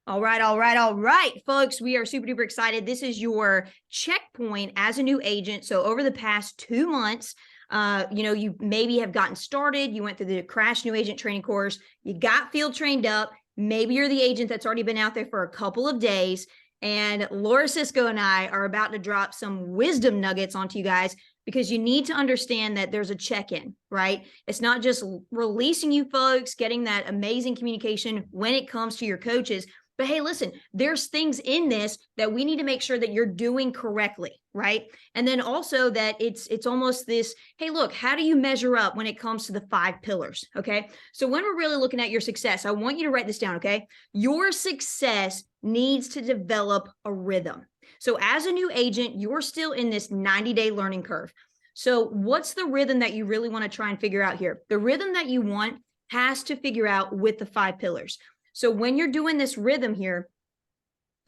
All right, all right, all right, folks, we are super duper excited. This is your checkpoint as a new agent. So over the past 2 months, you maybe have gotten started. You went through the Crash New Agent Training course. You got field trained up. Maybe you're the agent that's already been out there for a couple of days. And Laura Cisco and I are about to drop some wisdom nuggets onto you guys, because you need to understand that there's a check-in, right? It's not just releasing you folks, getting that amazing communication when it comes to your coaches. But hey, listen, there's things in this that we need to make sure that you're doing correctly, right? And then also that it's almost this, hey, look, how do you measure up when it comes to the 5 pillars, okay? So when we're really looking at your success, I want you to write this down, okay? Your success needs to develop a rhythm. So as a new agent, you're still in this 90-day learning curve. So what's the rhythm that you really want to try and figure out here? The rhythm that you want has to figure out with the 5 pillars. So when you're doing this rhythm here,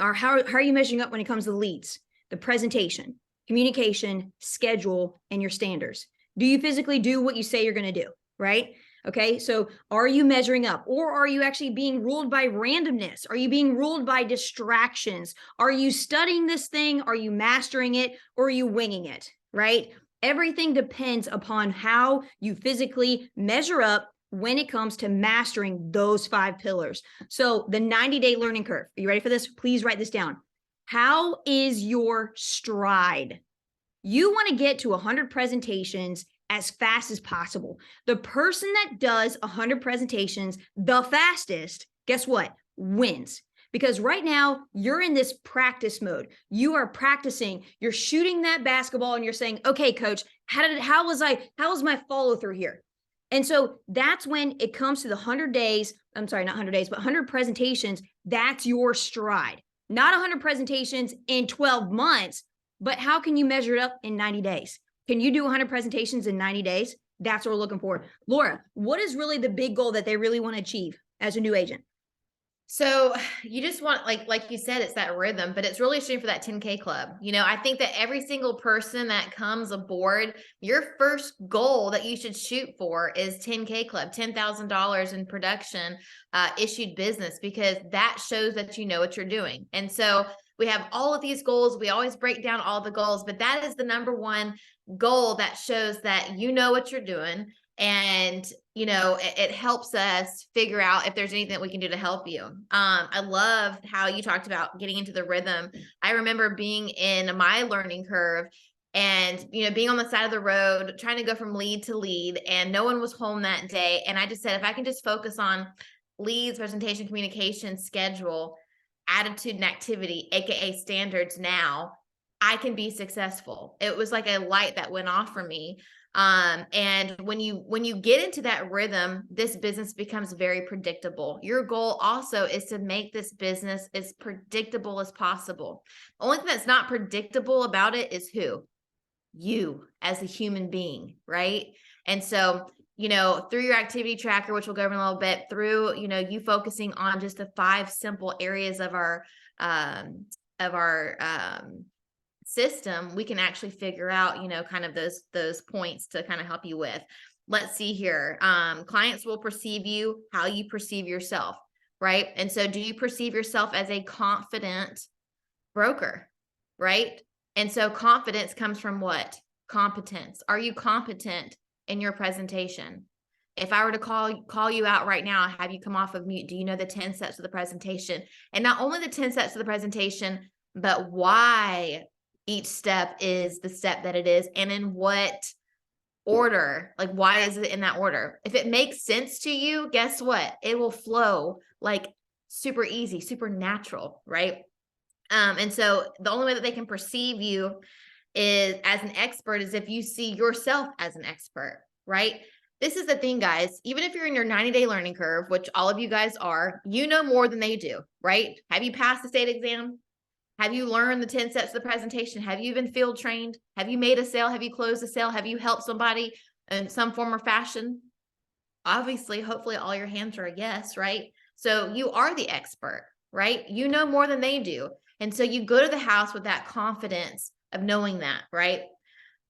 how are you measuring up when it comes to the leads, the presentation, communication, schedule, and your standards? Do you physically do what you say you're going to do, right? Okay, so are you measuring up, or are you actually being ruled by randomness? Are you being ruled by distractions? Are you studying this thing? Are you mastering it, or are you winging it, right? Everything depends upon how you physically measure up when it comes to mastering those 5 pillars. So the 90-day learning curve, are you ready for this? Please write this down. How is your stride? You want to get to 100 presentations as fast as possible. The person that does 100 presentations the fastest, guess what? Wins. Because right now you're in this practice mode. You are practicing, you're shooting that basketball and you're saying, okay, coach, how was my follow through here? And so that's when it comes to the 100 days, I'm sorry, not 100 days, but 100 presentations, that's your stride. Not 100 presentations in 12 months, but how can you measure it up in 90 days? Can you do 100 presentations in 90 days? That's what we're looking for. Laura, what is really the big goal that they really want to achieve as a new agent? So you just want, like you said, it's that rhythm, but it's really shooting for that 10K club. I think that every single person that comes aboard, your first goal that you should shoot for is 10K club, $10,000 in production, issued business, because that shows that you know what you're doing. And so we have all of these goals. We always break down all the goals, but that is the number one goal that shows that you know what you're doing. And, it helps us figure out if there's anything that we can do to help you. I love how you talked about getting into the rhythm. I remember being in my learning curve and, being on the side of the road, trying to go from lead to lead, and no one was home that day. And I just said, if I can just focus on leads, presentation, communication, schedule, attitude, and activity, AKA standards, now I can be successful. It was like a light that went off for me. And when you get into that rhythm, this business becomes very predictable. Your goal also is to make this business as predictable as possible. The only thing that's not predictable about it is who? You as a human being, right? And so, through your activity tracker, which we'll go over in a little bit, through, you focusing on just the 5 simple areas of our system, we can actually figure out, kind of those points to kind of help you with. Let's see here. Clients will perceive you how you perceive yourself, right? And so do you perceive yourself as a confident broker, right? And so confidence comes from what? Competence. Are you competent in your presentation? If I were to call you out right now, have you come off of mute? Do you know the 10 steps of the presentation? And not only the 10 steps of the presentation, but why each step is the step that it is, and in what order, like why is it in that order? If it makes sense to you, guess what? It will flow like super easy, super natural, right? And so the only way that they can perceive you is as an expert is if you see yourself as an expert, right? This is the thing, guys. Even if you're in your 90-day learning curve, which all of you guys are, you know more than they do, right? Have you passed the state exam? Have you learned the 10 steps of the presentation? Have you been field trained? Have you made a sale? Have you closed a sale? Have you helped somebody in some form or fashion? Obviously, hopefully all your hands are a yes, right? So you are the expert, right? You know more than they do. And so you go to the house with that confidence of knowing that, right?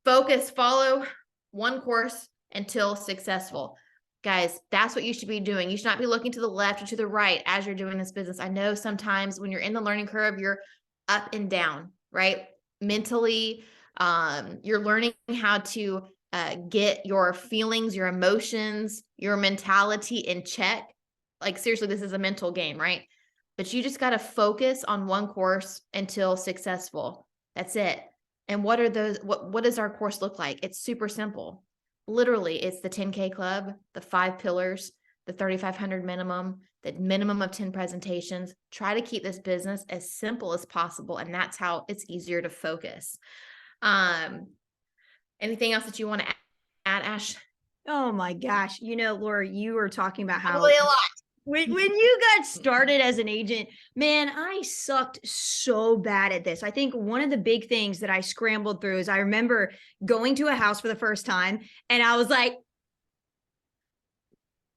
Focus, follow one course until successful. Guys, that's what you should be doing. You should not be looking to the left or to the right as you're doing this business. I know sometimes when you're in the learning curve, you're up and down, right? Mentally, you're learning how to get your feelings, your emotions, your mentality in check. Like seriously, this is a mental game, right? But you just got to focus on one course until successful. That's it. And what are those? What does our course look like? It's super simple. Literally, it's the 10K club, the 5 pillars, the 3,500 minimum, the minimum of 10 presentations. Try to keep this business as simple as possible. And that's how it's easier to focus. Anything else that you want to add, Ash? Oh my gosh. Laura, you were talking about how Probably a lot. when you got started as an agent, man, I sucked so bad at this. I think one of the big things that I scrambled through is I remember going to a house for the first time and I was like,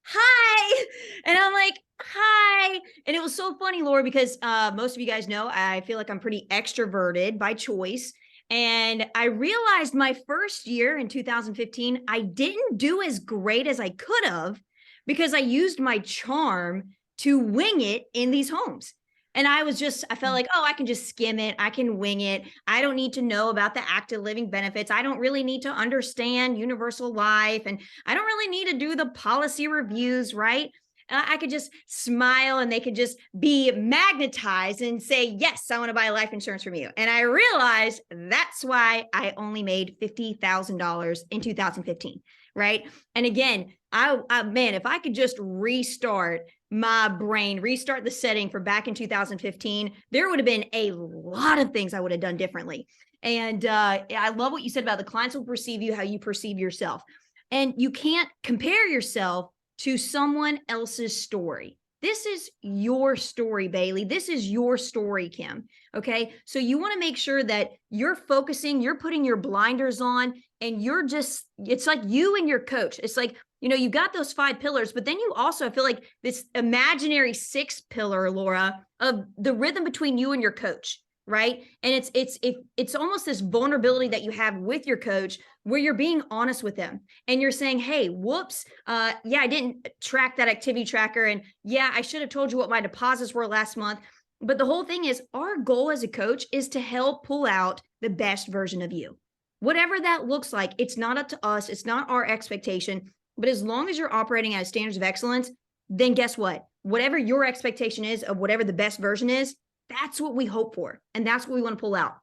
hi. And I'm like, hi. And it was so funny, Laura, because most of you guys know I feel like I'm pretty extroverted by choice. And I realized my first year in 2015, I didn't do as great as I could have because I used my charm to wing it in these homes. And I felt like, oh, I can just skim it. I can wing it. I don't need to know about the active living benefits. I don't really need to understand universal life. And I don't really need to do the policy reviews, right? I could just smile and they could just be magnetized and say, yes, I want to buy life insurance from you. And I realized that's why I only made $50,000 in 2015, right? And again, man, if I could just restart my brain, restart the setting for back in 2015, there would have been a lot of things I would have done differently. And I love what you said about the clients will perceive you how you perceive yourself. And you can't compare yourself to someone else's story. This is your story, Bailey. This is your story, Kim. Okay. So you want to make sure that you're focusing, you're putting your blinders on, and it's like you and your coach. It's like, you got those 5 pillars, but then you also feel like this imaginary 6th pillar, Laura, of the rhythm between you and your coach. Right. And it's almost this vulnerability that you have with your coach where you're being honest with them and you're saying, hey, whoops. Yeah, I didn't track that activity tracker. And yeah, I should have told you what my deposits were last month. But the whole thing is our goal as a coach is to help pull out the best version of you. Whatever that looks like, it's not up to us. It's not our expectation. But as long as you're operating at standards of excellence, then guess what? Whatever your expectation is of whatever the best version is, that's what we hope for. And that's what we want to pull out.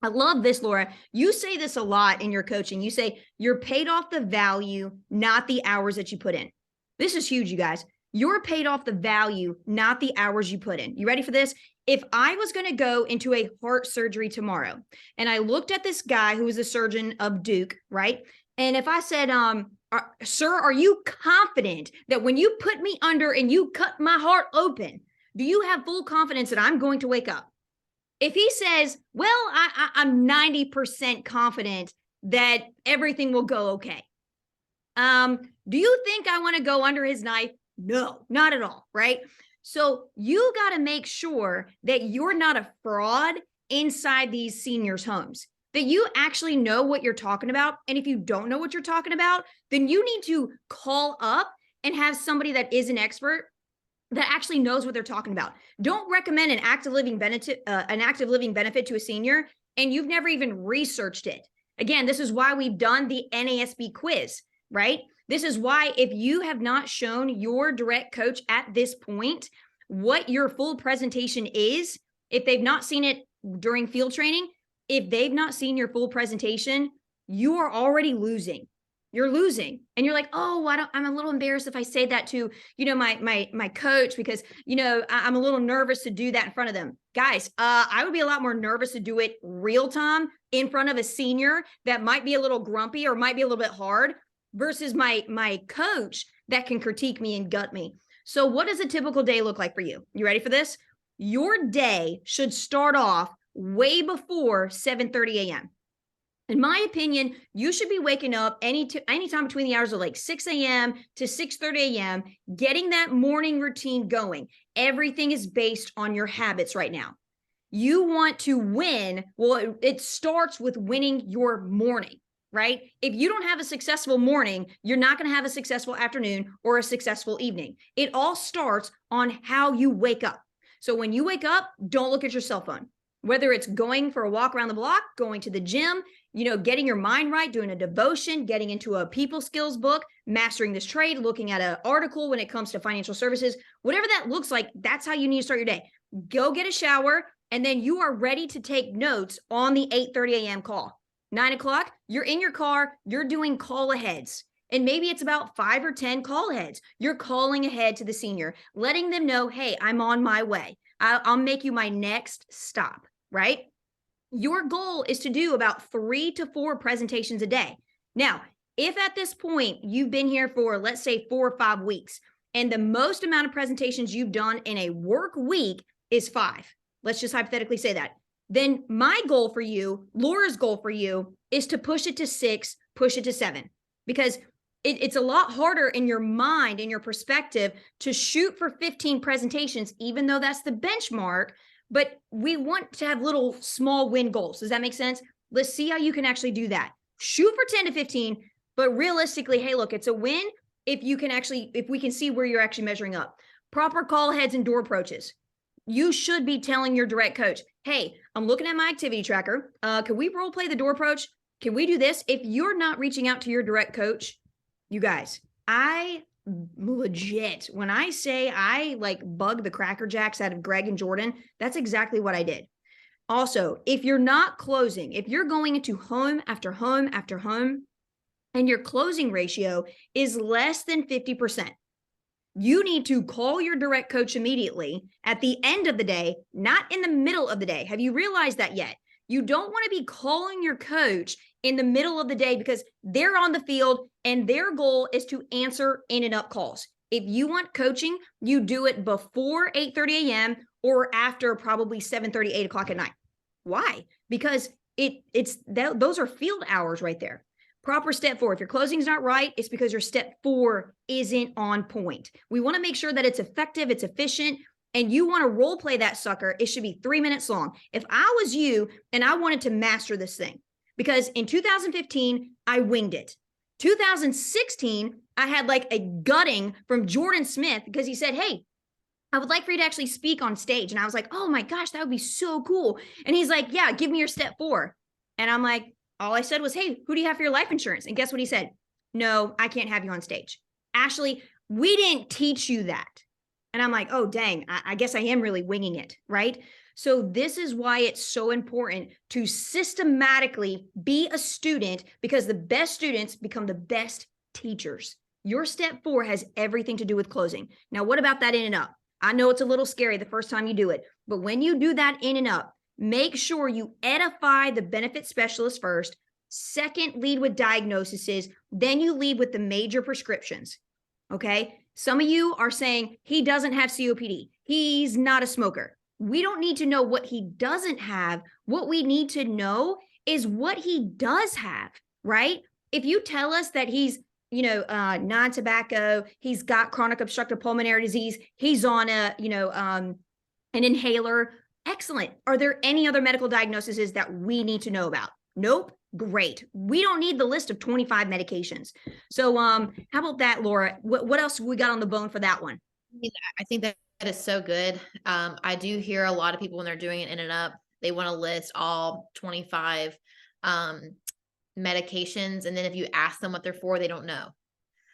I love this, Laura. You say this a lot in your coaching. You say you're paid off the value, not the hours that you put in. This is huge, you guys. You're paid off the value, not the hours you put in. You ready for this? If I was going to go into a heart surgery tomorrow and I looked at this guy who was a surgeon of Duke, right? And if I said, sir, are you confident that when you put me under and you cut my heart open, do you have full confidence that I'm going to wake up? If he says, well, I'm 90% confident that everything will go okay. Do you think I want to go under his knife? No, not at all, right? So you got to make sure that you're not a fraud inside these seniors' homes, that you actually know what you're talking about. And if you don't know what you're talking about, then you need to call up and have somebody that is an expert that actually knows what they're talking about. Don't recommend an active living benefit to a senior, and you've never even researched it. Again, this is why we've done the NASB quiz, right? This is why if you have not shown your direct coach at this point what your full presentation is, if they've not seen it during field training, if they've not seen your full presentation, you are already losing. You're losing. And you're like, oh, I'm a little embarrassed if I say that to, my coach, because, I'm a little nervous to do that in front of them. Guys, I would be a lot more nervous to do it real time in front of a senior that might be a little grumpy or might be a little bit hard versus my coach that can critique me and gut me. So what does a typical day look like for you? You ready for this? Your day should start off way before 7:30 a.m. In my opinion, you should be waking up anytime between the hours of like 6 a.m. to 6:30 a.m., getting that morning routine going. Everything is based on your habits right now. You want to win. Well, it starts with winning your morning. right? If you don't have a successful morning, you're not going to have a successful afternoon or a successful evening. It all starts on how you wake up. So when you wake up, don't look at your cell phone. Whether it's going for a walk around the block, going to the gym, getting your mind right, doing a devotion, getting into a people skills book, mastering this trade, looking at an article when it comes to financial services, whatever that looks like, that's how you need to start your day. Go get a shower, and then you are ready to take notes on the 8:30 a.m. call. 9 o'clock, you're in your car, you're doing call aheads. And maybe it's about 5 or 10 call aheads. You're calling ahead to the senior, letting them know, hey, I'm on my way. I'll make you my next stop, right? Your goal is to do about 3 to 4 presentations a day. Now, if at this point you've been here for, let's say, 4 or 5 weeks, and the most amount of presentations you've done in a work week is 5, let's just hypothetically say that, then my goal for you, Laura's goal for you, is to push it to 6, push it to 7, because it's a lot harder in your mind, in your perspective, to shoot for 15 presentations, even though that's the benchmark. But we want to have little small win goals. Does that make sense? Let's see how you can actually do that. Shoot for 10 to 15, but realistically, hey, look, it's a win if we can see where you're actually measuring up. Proper call heads and door approaches. You should be telling your direct coach, hey, I'm looking at my activity tracker. Can we role play the door approach? Can we do this? If you're not reaching out to your direct coach, you guys, I legit, when I say I bug the Cracker Jacks out of Greg and Jordan, that's exactly what I did. Also, if you're not closing, if you're going into home after home after home, and your closing ratio is less than 50%, you need to call your direct coach immediately at the end of the day, not in the middle of the day. Have you realized that yet? You don't want to be calling your coach in the middle of the day because they're on the field and their goal is to answer in and up calls. If you want coaching, you do it before 8:30 a.m. or after probably 7:30, 8 o'clock at night. Why? Because those are field hours right there. Proper step 4. If your closing's not right, it's because your step 4 isn't on point. We want to make sure that it's effective, it's efficient, and you want to role play that sucker. It should be 3 minutes long. If I was you and I wanted to master this thing, because in 2015, I winged it. 2016, I had a gutting from Jordan Smith because he said, hey, I would like for you to actually speak on stage. And I was like, oh my gosh, that would be so cool. And he's like, yeah, give me your step 4. And I'm like, all I said was, hey, who do you have for your life insurance? And guess what he said? No, I can't have you on stage. Ashley, we didn't teach you that. And I'm like, oh, dang, I guess I am really winging it, right? So this is why it's so important to systematically be a student, because the best students become the best teachers. Your step 4 has everything to do with closing. Now, what about that in and up? I know it's a little scary the first time you do it, but when you do that in and up, make sure you edify the benefit specialist first. Second, lead with diagnoses. Then you lead with the major prescriptions. Okay. Some of you are saying he doesn't have COPD. He's not a smoker. We don't need to know what he doesn't have. What we need to know is what he does have, right? If you tell us that he's, non-tobacco, he's got chronic obstructive pulmonary disease, he's on an inhaler, excellent. Are there any other medical diagnoses that we need to know about? Nope. Great. We don't need the list of 25 medications. So how about that, Laura? What else we got on the bone for that one? I think that is so good. I do hear a lot of people when they're doing it in and up, they want to list all 25 medications. And then if you ask them what they're for, they don't know.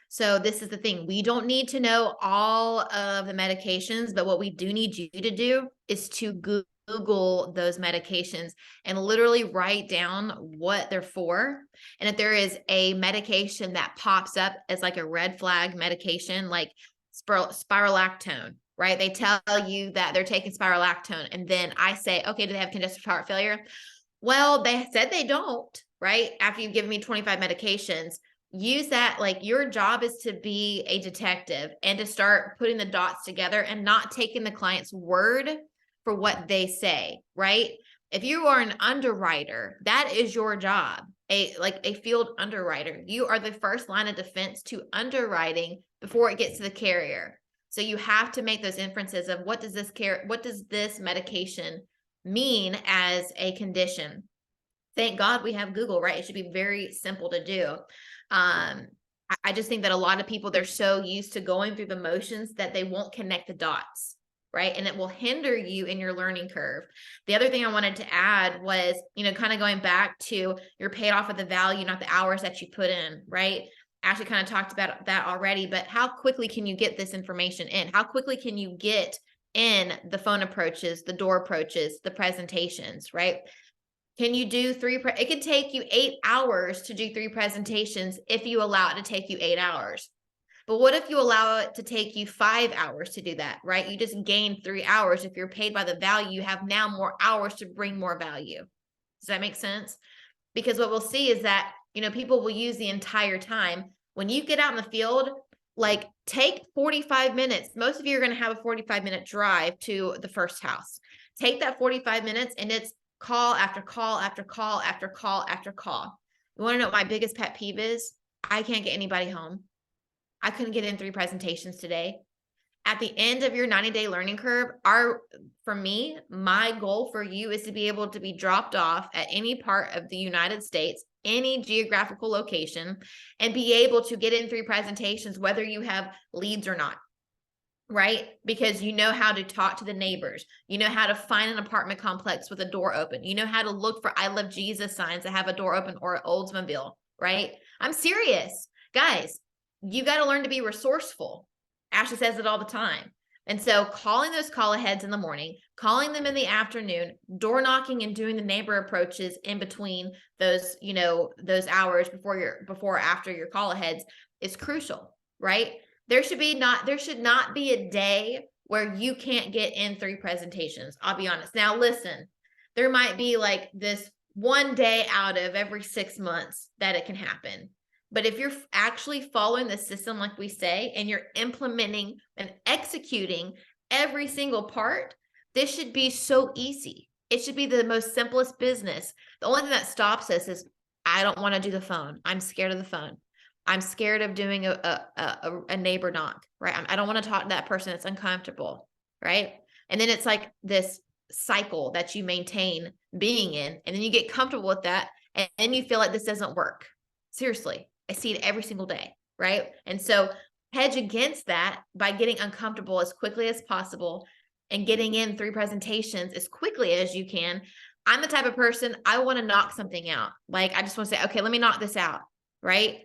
So this is the thing. We don't need to know all of the medications, but what we do need you to do is to Google those medications and literally write down what they're for. And if there is a medication that pops up as like a red flag medication, like spiralactone, right? They tell you that they're taking spiralactone. And then I say, okay, do they have congestive heart failure? Well, they said they don't, right? After you've given me 25 medications, use that. Like, your job is to be a detective and to start putting the dots together and not taking the client's word for what they say, right? If you are an underwriter, that is your job. A field underwriter. You are the first line of defense to underwriting before it gets to the carrier. So you have to make those inferences of what does this medication mean as a condition? Thank God we have Google, right? It should be very simple to do. I just think that a lot of people, they're so used to going through the motions that they won't connect the dots, right? And it will hinder you in your learning curve. The other thing I wanted to add was, kind of going back to you're paid off of the value, not the hours that you put in, right? Ashley kind of talked about that already, but how quickly can you get this information in? How quickly can you get in the phone approaches, the door approaches, the presentations, right? Can you do it could take you 8 hours to do 3 presentations if you allow it to take you 8 hours. But what if you allow it to take you 5 hours to do that, right? You just gained 3 hours. If you're paid by the value, you have now more hours to bring more value. Does that make sense? Because what we'll see is that, people will use the entire time. When you get out in the field, like take 45 minutes. Most of you are going to have a 45-minute drive to the first house. Take that 45 minutes and it's call after call after call after call after call. You want to know what my biggest pet peeve is? I can't get anybody home. I couldn't get in 3 presentations today. At the end of your 90-day learning curve, for me, my goal for you is to be able to be dropped off at any part of the United States, any geographical location, and be able to get in 3 presentations, whether you have leads or not. Right? Because you know how to talk to the neighbors. You know how to find an apartment complex with a door open. You know how to look for I love Jesus signs that have a door open or an Oldsmobile, right? I'm serious. Guys, you got to learn to be resourceful. Ashley says it all the time. And so calling those call aheads in the morning, calling them in the afternoon, door knocking and doing the neighbor approaches in between those, those hours before or after your call aheads is crucial, right? There should not be a day where you can't get in 3 presentations. I'll be honest. Now, listen, there might be like this one day out of every 6 months that it can happen. But if you're actually following the system, like we say, and you're implementing and executing every single part, this should be so easy. It should be the most simplest business. The only thing that stops us is I don't want to do the phone. I'm scared of the phone. I'm scared of doing a neighbor knock, right? I don't want to talk to that person. It's uncomfortable, right? And then it's like this cycle that you maintain being in, and then you get comfortable with that, and then you feel like this doesn't work. Seriously, I see it every single day, right? And so hedge against that by getting uncomfortable as quickly as possible and getting in 3 presentations as quickly as you can. I'm the type of person, I want to knock something out. Like, I just want to say, okay, let me knock this out, right?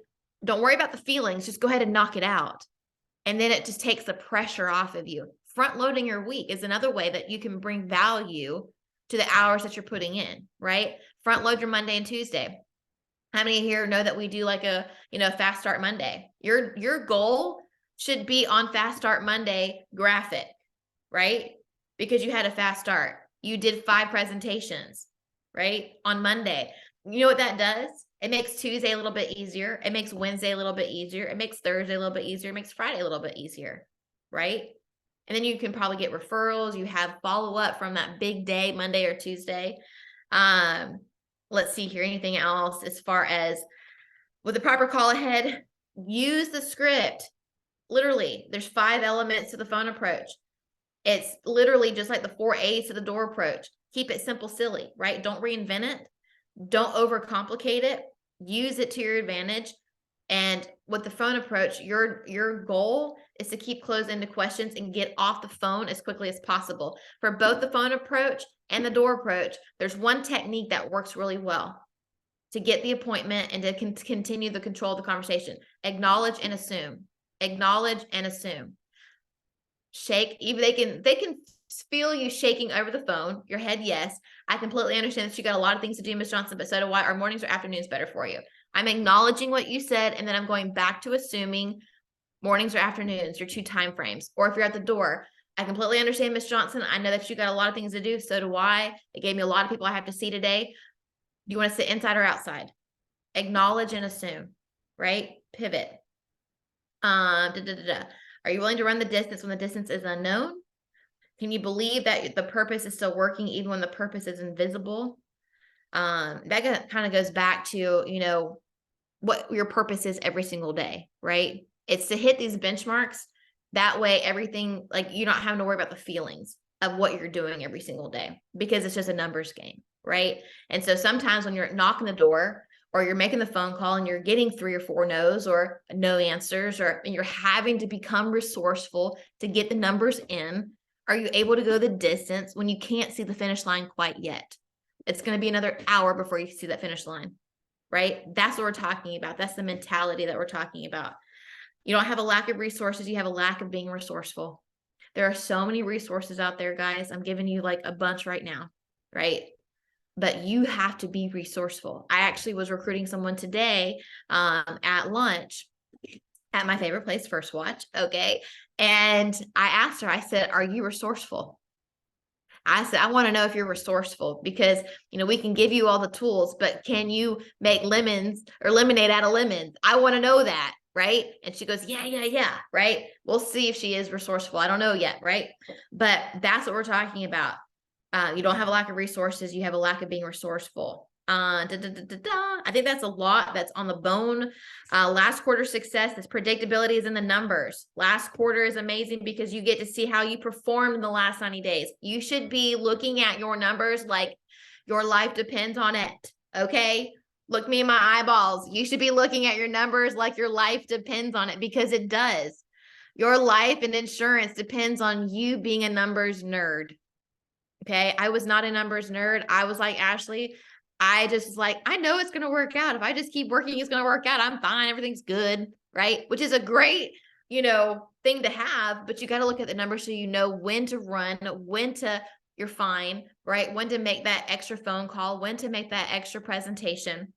Don't worry about the feelings. Just go ahead and knock it out. And then it just takes the pressure off of you. Front loading your week is another way that you can bring value to the hours that you're putting in, right? Front load your Monday and Tuesday. How many here know that we do like a, fast start Monday? Your goal should be on fast start Monday graphic, right? Because you had a fast start. You did 5 presentations, right? On Monday. You know what that does? It makes Tuesday a little bit easier. It makes Wednesday a little bit easier. It makes Thursday a little bit easier. It makes Friday a little bit easier, right? And then you can probably get referrals. You have follow-up from that big day, Monday or Tuesday. Let's see here. Anything else as far as with the proper call ahead, use the script. Literally, there's 5 elements to the phone approach. It's literally just like the 4 A's to the door approach. Keep it simple, silly, right? Don't reinvent it. Don't overcomplicate it. Use it to your advantage. And with the phone approach, your goal is to keep closed-ended questions and get off the phone as quickly as possible. For both the phone approach and the door approach, there's one technique that works really well to get the appointment and to continue the control of the conversation. Acknowledge and assume. Acknowledge and assume. Shake. Even they can feel you shaking over the phone, your head, yes. I completely understand that you got a lot of things to do, Ms. Johnson, but so do I. Are mornings or afternoons better for you? I'm acknowledging what you said, and then I'm going back to assuming mornings or afternoons, your 2 time frames. Or if you're at the door, I completely understand, Ms. Johnson. I know that you got a lot of things to do, so do I. It gave me a lot of people I have to see today. Do you want to sit inside or outside? Acknowledge and assume, right? Pivot. Are you willing to run the distance when the distance is unknown? Can you believe that the purpose is still working even when the purpose is invisible? That kind of goes back to, what your purpose is every single day, right? It's to hit these benchmarks. That way, everything, like, you're not having to worry about the feelings of what you're doing every single day because it's just a numbers game, right? And so sometimes when you're knocking the door or you're making the phone call and you're getting 3 or 4 no's or no answers, or you're having to become resourceful to get the numbers in, are you able to go the distance when you can't see the finish line quite yet? It's going to be another hour before you see that finish line, right? That's what we're talking about. That's the mentality that we're talking about. You don't have a lack of resources. You have a lack of being resourceful. There are so many resources out there, guys. I'm giving you like a bunch right now, right? But you have to be resourceful. I actually was recruiting someone today at lunch at my favorite place, First Watch. Okay. And I asked her, I said, are you resourceful? I said, I want to know if you're resourceful because, we can give you all the tools, but can you make lemons or lemonade out of lemons? I want to know that. Right. And she goes, yeah. Right. We'll see if she is resourceful. I don't know yet. Right. But that's what we're talking about. You don't have a lack of resources. You have a lack of being resourceful. I think that's a lot that's on the bone. Last quarter success, this predictability is in the numbers. Last quarter is amazing because you get to see how you performed in the last 90 days. You should be looking at your numbers like your life depends on it. Okay. Look me in my eyeballs. You should be looking at your numbers like your life depends on it because it does. Your life and insurance depends on you being a numbers nerd. Okay. I was not a numbers nerd. I was like, Ashley, I just was like, I know it's going to work out. If I just keep working, it's going to work out. I'm fine. Everything's good. Right. Which is a great, thing to have, but you got to look at the numbers so you know when to run, you're fine, right? When to make that extra phone call, when to make that extra presentation.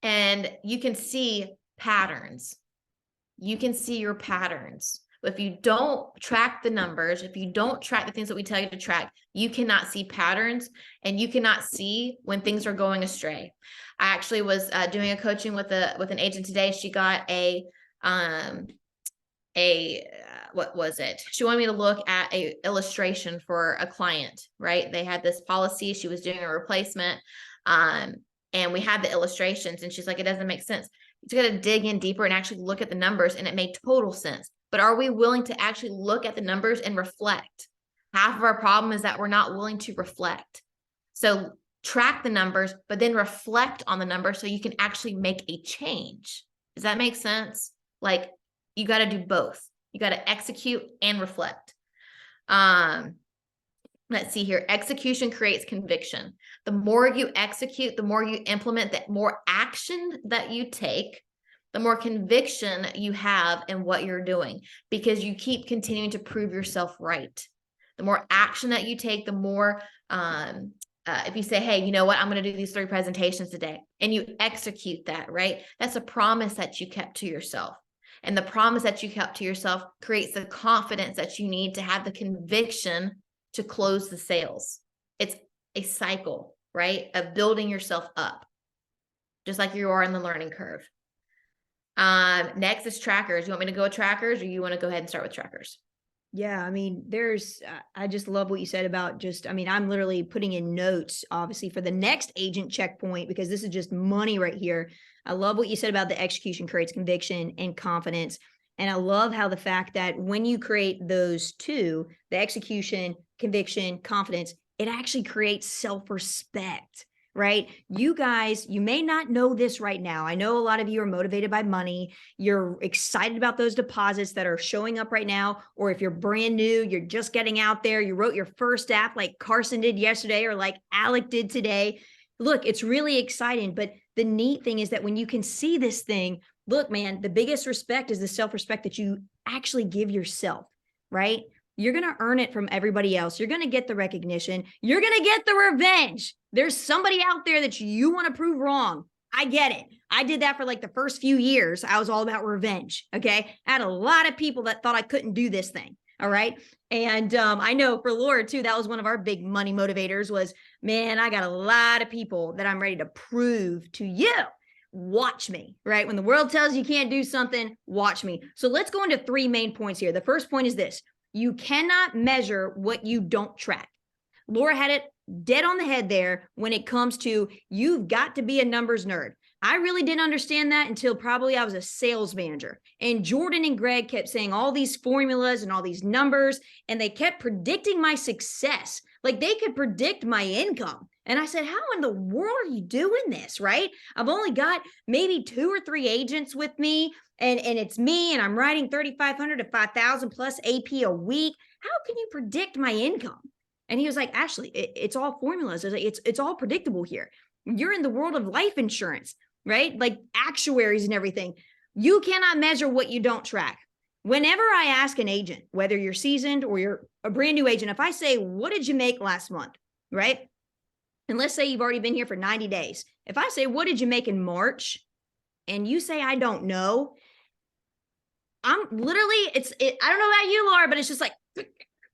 And you can see patterns. You can see your patterns. If you don't track the numbers, if you don't track the things that we tell you to track, you cannot see patterns and you cannot see when things are going astray. I actually was doing a coaching with an agent today. She got what was it? She wanted me to look at a illustration for a client, right? They had this policy. She was doing a replacement. And we had the illustrations and she's like, it doesn't make sense. You got to dig in deeper and actually look at the numbers, and it made total sense. But are we willing to actually look at the numbers and reflect? Half of our problem is that we're not willing to reflect. So track the numbers, but then reflect on the numbers so you can actually make a change. Does that make sense? Like, you got to do both. You got to execute and reflect. Let's see here. Execution creates conviction. The more you execute, the more you implement, that more action that you take, the more conviction you have in what you're doing, because you keep continuing to prove yourself right. The more action that you take, the more, if you say, hey, you know what, I'm going to do these 3 presentations today, and you execute that, right? That's a promise that you kept to yourself. And the promise that you kept to yourself creates the confidence that you need to have the conviction to close the sales. It's a cycle, right, of building yourself up, just like you are in the learning curve. Next is trackers. You want me to go with trackers, or you want to go ahead and start with trackers? Yeah, I mean, I just love what you said about I'm literally putting in notes, obviously, for the next agent checkpoint, because this is just money right here. I love what you said about the execution creates conviction and confidence. And I love how the fact that when you create those two, the execution, conviction, confidence, it actually creates self-respect, right? You guys, you may not know this right now. I know a lot of you are motivated by money. You're excited about those deposits that are showing up right now. Or if you're brand new, you're just getting out there, you wrote your first app like Carson did yesterday, or like Alec did today. Look, it's really exciting. But the neat thing is that when you can see this thing, look, man, the biggest respect is the self-respect that you actually give yourself, right? You're going to earn it from everybody else. You're going to get the recognition. You're going to get the revenge. There's somebody out there that you want to prove wrong. I get it. I did that for like the first few years. I was all about revenge. Okay. I had a lot of people that thought I couldn't do this thing. All right. And I know for Laura too, that was one of our big money motivators was, man, I got a lot of people that I'm ready to prove to you. Watch me, right? When the world tells you can't do something, watch me. So let's go into 3 main points here. The first point is this: you cannot measure what you don't track. Laura had it dead on the head there when it comes to you've got to be a numbers nerd. I really didn't understand that until probably I was a sales manager. And Jordan and Greg kept saying all these formulas and all these numbers, and they kept predicting my success. Like they could predict my income. And I said, how in the world are you doing this? Right? I've only got maybe 2 or 3 agents with me, and it's me, and I'm writing 3,500 to 5,000 plus AP a week. How can you predict my income? And he was like, Ashley, it's all formulas. It's all predictable here. You're in the world of life insurance, right? Like actuaries and everything. You cannot measure what you don't track. Whenever I ask an agent, whether you're seasoned or you're a brand new agent, if I say, what did you make last month? Right? And let's say you've already been here for 90 days. If I say, what did you make in March? And you say, I don't know. I'm literally, I don't know about you, Laura, but it's just like,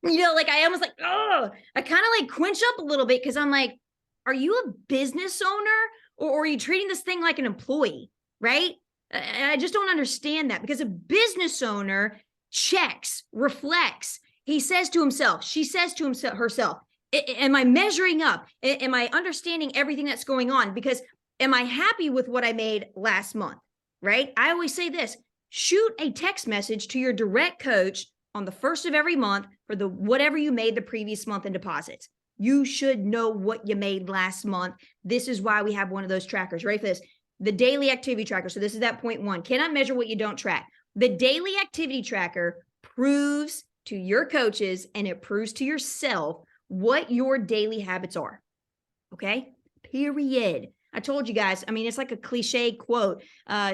like I almost like, oh, I kind of like quench up a little bit because I'm like, are you a business owner or are you treating this thing like an employee? Right? And I just don't understand that, because a business owner checks, reflects. He says to himself, she says to herself, am I measuring up? Am I understanding everything that's going on? Because am I happy with what I made last month? Right? I always say this, shoot a text message to your direct coach on the first of every month for the whatever you made the previous month in deposits. You should know what you made last month. This is why we have one of those trackers. Ready for this? The daily activity tracker. So this is that point 1. Cannot measure what you don't track. The daily activity tracker proves to your coaches and it proves to yourself what your daily habits are. Okay? Period. I told you guys, I mean, it's like a cliche quote.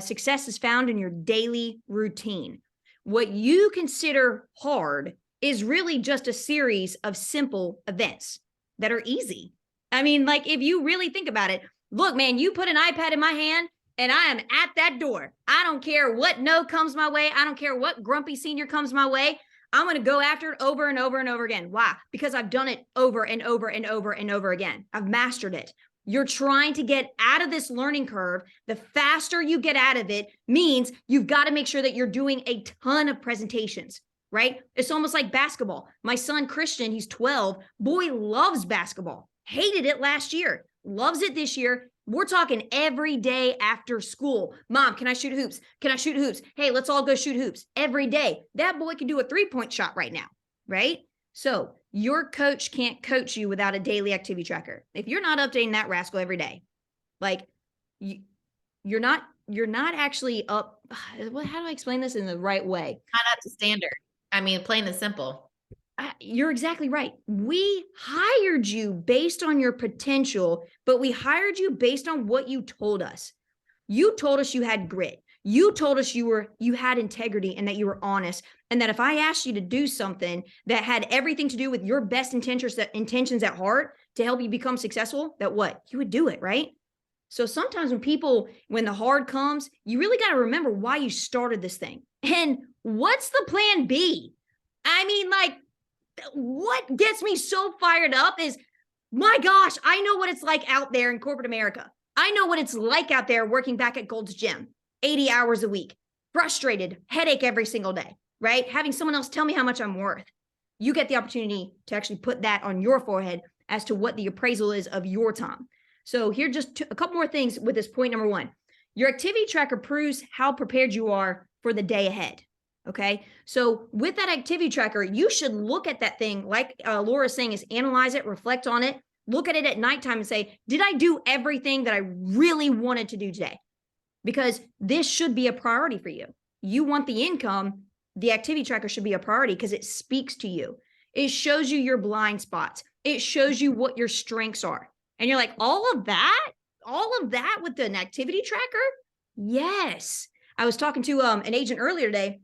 Success is found in your daily routine. What you consider hard is really just a series of simple events that are easy. I mean, like if you really think about it, look, man, you put an iPad in my hand and I am at that door. I don't care what no comes my way. I don't care what grumpy senior comes my way. I'm going to go after it over and over and over again. Why? Because I've done it over and over and over and over again. I've mastered it. You're trying to get out of this learning curve. The faster you get out of it means you've got to make sure that you're doing a ton of presentations, right? It's almost like basketball. My son, Christian, he's 12. Boy, loves basketball. Hated it last year. Loves it this year. We're talking every day after school. Mom, can I shoot hoops? Can I shoot hoops? Hey, let's all go shoot hoops every day. That boy can do a 3-point shot right now, right? So your coach can't coach you without a daily activity tracker. If you're not updating that rascal every day, like you're not actually up. How do I explain this in the right way? Not up to standard. I mean, plain and simple. You're exactly right. We hired you based on your potential, but we hired you based on what you told us. You told us you had grit. You told us you had integrity and that you were honest. And that if I asked you to do something that had everything to do with your best intentions at heart to help you become successful, that what? You would do it, right? So sometimes when the hard comes, you really got to remember why you started this thing. And what's the plan B? I mean, like, what gets me so fired up is, my gosh, I know what it's like out there in corporate America. I know what it's like out there working back at Gold's Gym, 80 hours a week, frustrated, headache every single day, right? Having someone else tell me how much I'm worth. You get the opportunity to actually put that on your forehead as to what the appraisal is of your time. So here, just a couple more things with this point number 1. Your activity tracker proves how prepared you are for the day ahead. Okay. So with that activity tracker, you should look at that thing, like Laura's saying, is analyze it, reflect on it, look at it at nighttime and say, did I do everything that I really wanted to do today? Because this should be a priority for you. You want the income, the activity tracker should be a priority because it speaks to you. It shows you your blind spots. It shows you what your strengths are. And you're like, all of that with an activity tracker? Yes. I was talking to an agent earlier today,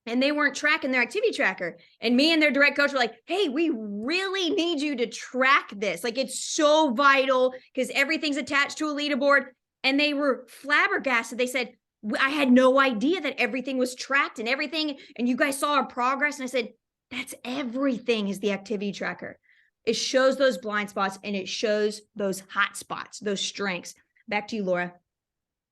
and they weren't tracking their activity tracker. And me and their direct coach were like, hey, we really need you to track this. Like, it's so vital because everything's attached to a leaderboard. And they were flabbergasted. They said, I had no idea that everything was tracked and everything. And you guys saw our progress. And I said, that's everything is the activity tracker. It shows those blind spots and it shows those hot spots, those strengths. Back to you, Laura.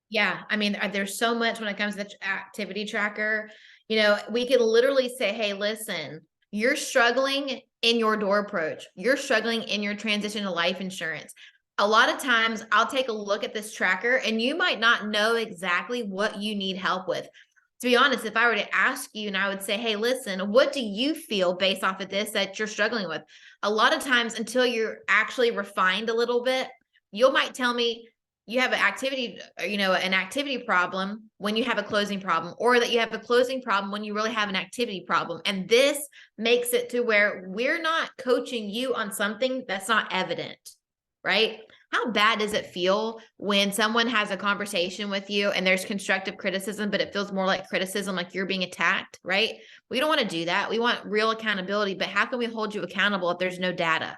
Yeah. I mean, there's so much when it comes to the activity tracker. You know, we could literally say, hey, listen, you're struggling in your door approach. You're struggling in your transition to life insurance. A lot of times I'll take a look at this tracker and you might not know exactly what you need help with. To be honest, if I were to ask you and I would say, hey, listen, what do you feel based off of this that you're struggling with? A lot of times until you're actually refined a little bit, you might tell me you have an activity problem when you have a closing problem, or that you have a closing problem when you really have an activity problem. And this makes it to where we're not coaching you on something that's not evident, right? How bad does it feel when someone has a conversation with you and there's constructive criticism, but it feels more like criticism, like you're being attacked, right? We don't want to do that. We want real accountability, but how can we hold you accountable if there's no data,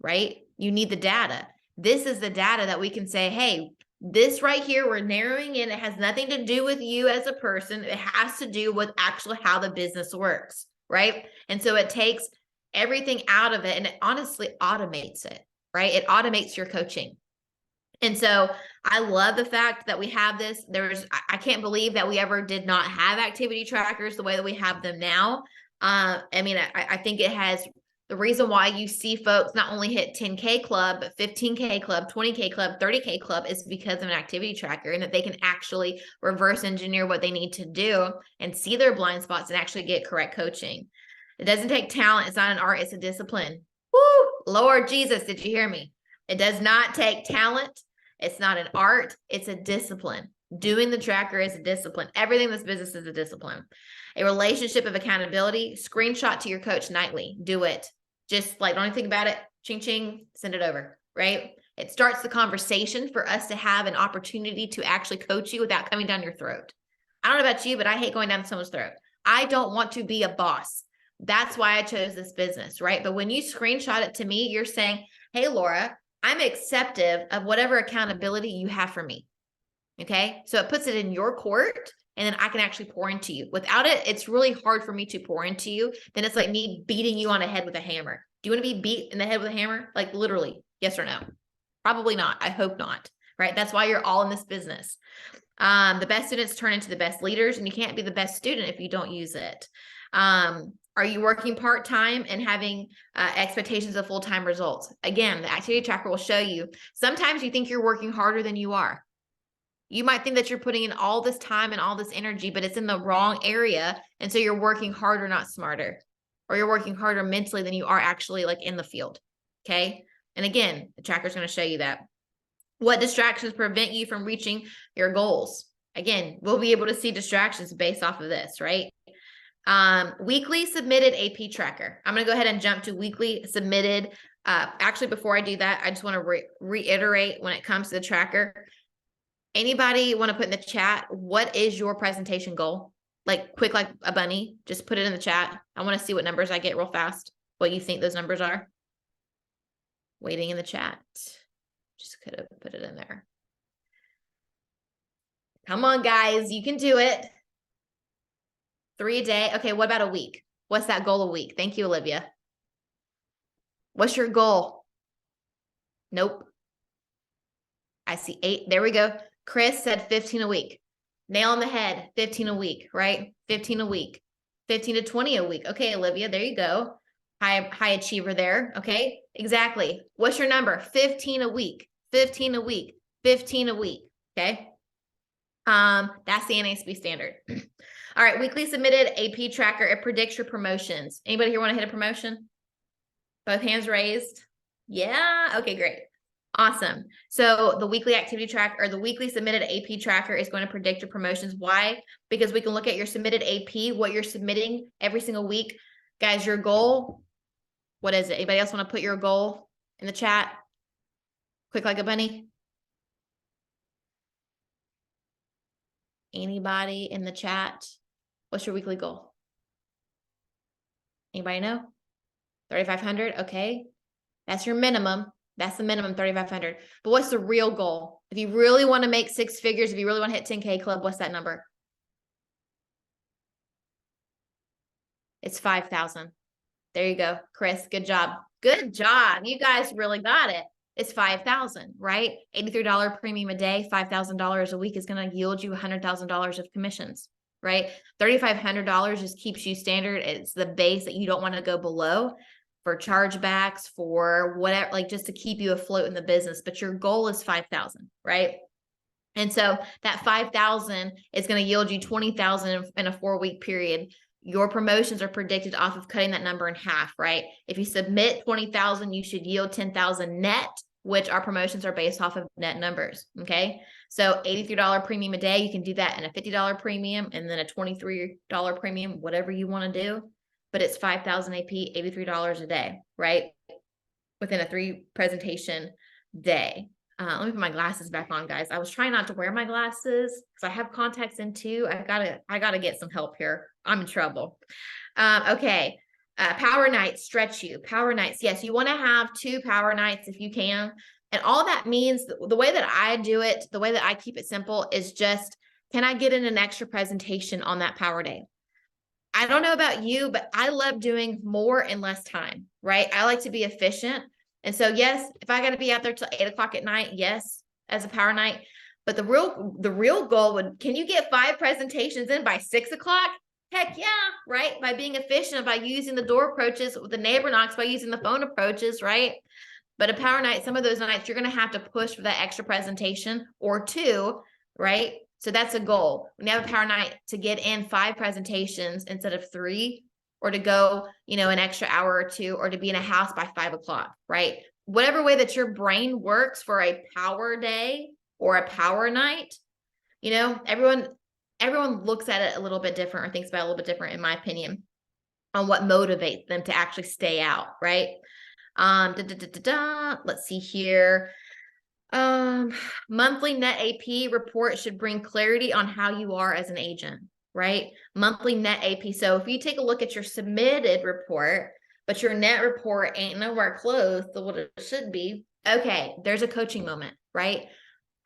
right? You need the data. This is the data that we can say, hey, this right here, we're narrowing in. It has nothing to do with you as a person. It has to do with actually how the business works, right? And so it takes everything out of it and it honestly automates it. Right? It automates your coaching. And so I love the fact that we have this. I can't believe that we ever did not have activity trackers the way that we have them now. I think it has the reason why you see folks not only hit 10K club, but 15K club, 20K club, 30K club is because of an activity tracker, and that they can actually reverse engineer what they need to do and see their blind spots and actually get correct coaching. It doesn't take talent. It's not an art. It's a discipline. Woo! Lord Jesus, did you hear me? It does not take talent. It's not an art. It's a discipline. Doing the tracker is a discipline. Everything in this business is a discipline. A relationship of accountability. Screenshot to your coach nightly. Do it. Just like, don't even think about it. Ching, ching, send it over, right? It starts the conversation for us to have an opportunity to actually coach you without coming down your throat. I don't know about you, but I hate going down someone's throat. I don't want to be a boss. That's why I chose this business, right? But when you screenshot it to me, you're saying, hey, Laura, I'm acceptive of whatever accountability you have for me. Okay. So it puts it in your court, and then I can actually pour into you. Without it, it's really hard for me to pour into you. Then it's like me beating you on the head with a hammer. Do you want to be beat in the head with a hammer? Like literally, yes or no? Probably not. I hope not. Right. That's why you're all in this business. The best students turn into the best leaders, and you can't be the best student if you don't use it. Are you working part-time and having expectations of full-time results? Again, the activity tracker will show you. Sometimes you think you're working harder than you are. You might think that you're putting in all this time and all this energy, but it's in the wrong area. And so you're working harder, not smarter, or you're working harder mentally than you are actually like in the field. Okay. And again, the tracker is going to show you that. What distractions prevent you from reaching your goals? Again, we'll be able to see distractions based off of this, right? Weekly submitted AP tracker. I'm going to go ahead and jump to weekly submitted. Actually, before I do that, I just want to reiterate when it comes to the tracker. Anybody want to put in the chat, what is your presentation goal? Like quick, like a bunny, just put it in the chat. I want to see what numbers I get real fast. What you think those numbers are. Waiting in the chat. Just could have put it in there. Come on, guys. You can do it. 3 a day. Okay, what about a week? What's that goal a week? Thank you, Olivia. What's your goal? Nope. I see 8. There we go. Chris said 15 a week. Nail on the head. 15 a week, right? 15 a week. 15 to 20 a week. Okay, Olivia, there you go. High achiever there. Okay, exactly. What's your number? 15 a week. 15 a week. 15 a week. Okay. That's the NASB standard. All right, weekly submitted AP tracker. It predicts your promotions. Anybody here want to hit a promotion? Both hands raised. Yeah. Okay, great. Awesome. So the weekly activity tracker, or the weekly submitted AP tracker, is going to predict your promotions. Why? Because we can look at your submitted AP, what you're submitting every single week. Guys, your goal, what is it? Anybody else want to put your goal in the chat? Quick like a bunny. Anybody in the chat? What's your weekly goal? Anybody know? 3,500. Okay. That's your minimum. That's the minimum, 3,500. But what's the real goal? If you really want to make 6 figures, if you really want to hit 10K club, what's that number? It's 5,000. There you go, Chris. Good job. Good job. You guys really got it. It's 5,000, right? $83 premium a day, $5,000 a week is going to yield you $100,000 of commissions, right? $3,500 just keeps you standard. It's the base that you don't want to go below for chargebacks, for whatever, like just to keep you afloat in the business. But your goal is 5,000, right? And so that 5,000 is going to yield you 20,000 in a 4-week period. Your promotions are predicted off of cutting that number in half, right? If you submit 20,000, you should yield 10,000 net, which our promotions are based off of net numbers. Okay. So $83 premium a day, you can do that in a $50 premium and then a $23 premium, whatever you want to do. But it's 5,000 AP, $83 a day, right? Within a 3 presentation day. Let me put my glasses back on, guys. I was trying not to wear my glasses because I have contacts in too. I gotta get some help here. I'm in trouble. Okay. Power nights stretch you. Power nights. Yes, you want to have 2 power nights if you can. And all that means, the way that I do it, the way that I keep it simple is just, can I get in an extra presentation on that power day? I don't know about you, but I love doing more in less time, right? I like to be efficient. And so, yes, if I got to be out there till 8 o'clock at night, yes, as a power night. But the real goal would, can you get 5 presentations in by 6 o'clock? Heck yeah, right? By being efficient, by using the door approaches with the neighbor knocks, by using the phone approaches, right? But a power night, some of those nights, you're going to have to push for that extra presentation or 2, right? So that's a goal. When you have a power night, to get in 5 presentations instead of 3, or to go, an extra hour or 2, or to be in a house by 5 o'clock, right? Whatever way that your brain works for a power day or a power night, everyone looks at it a little bit different or thinks about it a little bit different, in my opinion, on what motivates them to actually stay out, right? Let's see here. Monthly net AP report should bring clarity on how you are as an agent, right? Monthly net AP. So if you take a look at your submitted report, but your net report ain't nowhere close to what it should be, okay, there's a coaching moment, right?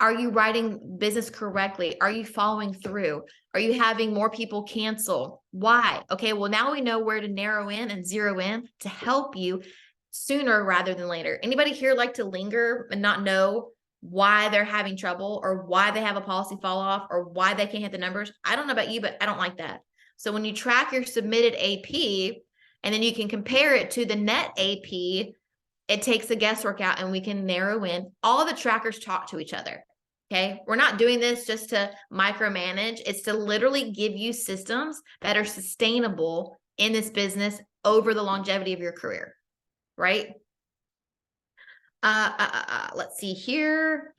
Are you writing business correctly? Are you following through? Are you having more people cancel? Why? Okay, well, now we know where to narrow in and zero in to help you sooner rather than later. Anybody here like to linger and not know why they're having trouble, or why they have a policy fall off, or why they can't hit the numbers? I don't know about you, but I don't like that. So when you track your submitted AP and then you can compare it to the net AP, it takes the guesswork out and we can narrow in. All the trackers talk to each other. Okay. We're not doing this just to micromanage. It's to literally give you systems that are sustainable in this business over the longevity of your career. Right? Let's see here.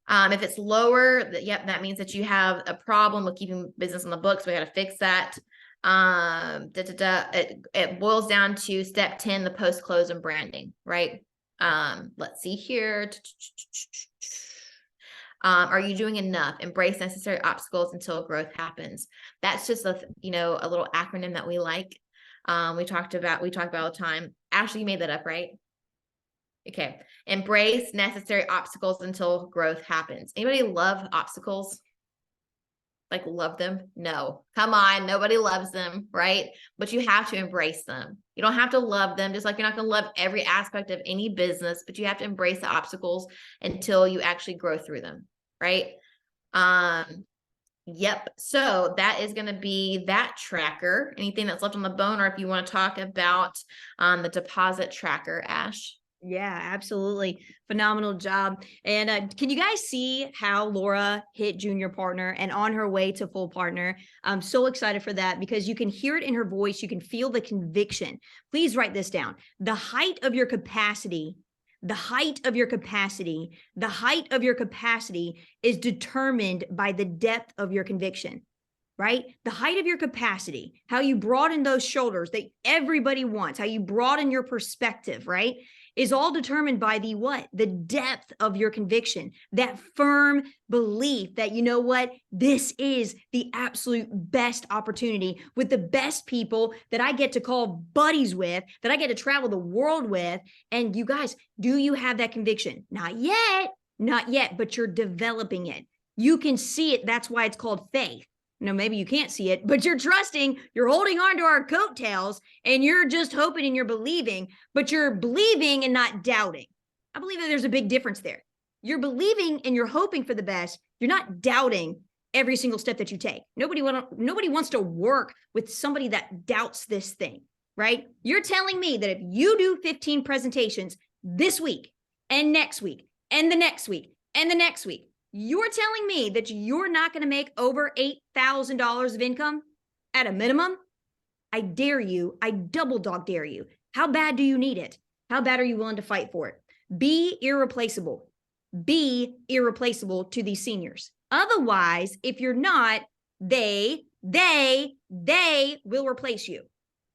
If it's lower, that means that you have a problem with keeping business on the books. We got to fix that. It boils down to step 10, the post-close and branding, right? Let's see here. Are you doing enough? Embrace necessary obstacles until growth happens. That's just a little acronym that we like. We talk about all the time. Ashley, you made that up, right? Okay. Embrace necessary obstacles until growth happens. Anybody love obstacles? Like, love them? No. Come on. Nobody loves them, right? But you have to embrace them. You don't have to love them, just like you're not going to love every aspect of any business, but you have to embrace the obstacles until you actually grow through them, right? Yep. So that is going to be that tracker. Anything that's left on the bone, or if you want to talk about the deposit tracker, Ash. Yeah, absolutely. Phenomenal job. And can you guys see how Laura hit junior partner and on her way to full partner? I'm so excited for that because you can hear it in her voice. You can feel the conviction. Please write this down. The height of your capacity is determined by the depth of your conviction, right? The height of your capacity, how you broaden those shoulders that everybody wants, how you broaden your perspective, right? Is all determined by the depth of your conviction, that firm belief that, this is the absolute best opportunity with the best people that I get to call buddies with, that I get to travel the world with. And you guys, do you have that conviction? Not yet, but you're developing it. You can see it. That's why it's called faith. Maybe you can't see it, but you're trusting, you're holding on to our coattails, and you're just hoping and you're believing, but you're believing and not doubting. I believe that there's a big difference there. You're believing and you're hoping for the best. You're not doubting every single step that you take. Nobody wants to work with somebody that doubts this thing, right? You're telling me that if you do 15 presentations this week and next week and the next week and the next week, You're telling me that you're not going to make over $8,000 of income at a minimum? I dare you. I double dog dare you. How bad do you need it? How bad are you willing to fight for it? Be irreplaceable. Be irreplaceable to these seniors. Otherwise, if you're not, they will replace you.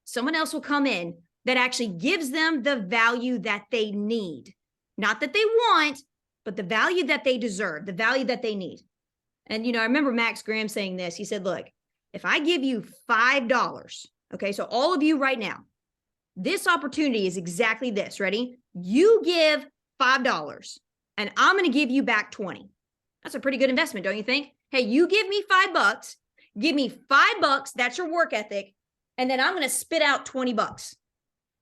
Someone else will come in that actually gives them the value that they need. Not that they want, but the value that they deserve, the value that they need. And, I remember Max Graham saying this. He said, look, if I give you $5, okay, so all of you right now, this opportunity is exactly this. Ready? You give $5 and I'm going to give you back 20. That's a pretty good investment, don't you think? Hey, you give me $5, give me $5. That's your work ethic. And then I'm going to spit out 20 bucks.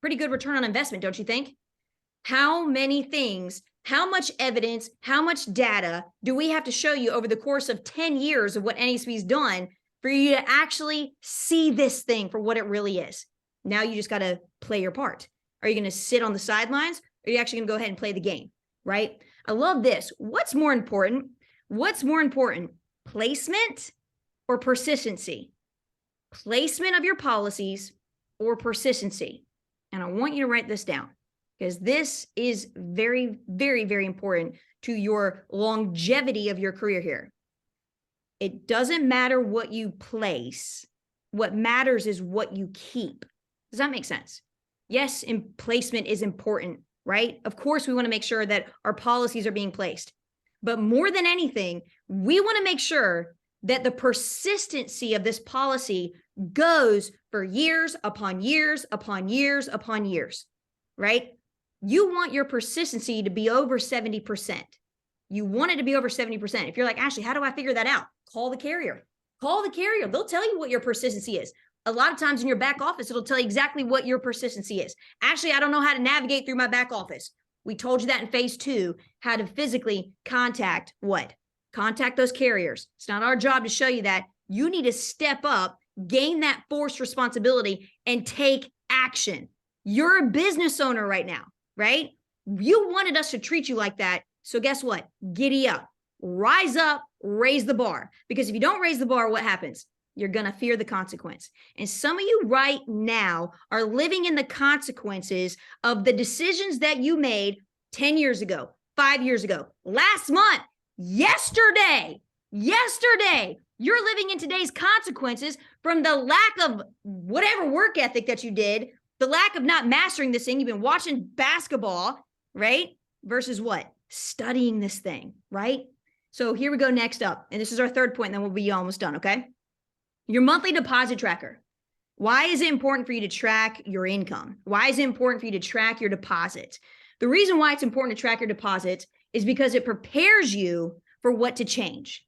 Pretty good return on investment, don't you think? How many things, how much evidence, how much data do we have to show you over the course of 10 years of what NASB's done for you to actually see this thing for what it really is? Now you just got to play your part. Are you going to sit on the sidelines? Or are you actually going to go ahead and play the game, right? I love this. What's more important? What's more important, placement or persistency? Placement of your policies or persistency. And I want you to write this down because this is very, very, very important to your longevity of your career here. It doesn't matter what you place. What matters is what you keep. Does that make sense? Yes, placement is important, right? Of course, we want to make sure that our policies are being placed. But more than anything, we want to make sure that the persistency of this policy goes for years upon years upon years upon years, right? You want your persistency to be over 70%. You want it to be over 70%. If you're like, Ashley, how do I figure that out? Call the carrier. Call the carrier. They'll tell you what your persistency is. A lot of times in your back office, it'll tell you exactly what your persistency is. Ashley, I don't know how to navigate through my back office. We told you that in phase 2, how to physically contact what? Contact those carriers. It's not our job to show you that. You need to step up, gain that forced responsibility, and take action. You're a business owner right now, right? You wanted us to treat you like that. So guess what? Giddy up, rise up, raise the bar. Because if you don't raise the bar, what happens? You're going to fear the consequence. And some of you right now are living in the consequences of the decisions that you made 10 years ago, 5 years ago, last month, yesterday. You're living in today's consequences from the lack of whatever work ethic that you did, the lack of not mastering this thing. You've been watching basketball, right? Versus what? Studying this thing, right? So here we go next up. And this is our third point, and then we'll be almost done, okay? Your monthly deposit tracker. Why is it important for you to track your income? Why is it important for you to track your deposits? The reason why it's important to track your deposits is because it prepares you for what to change.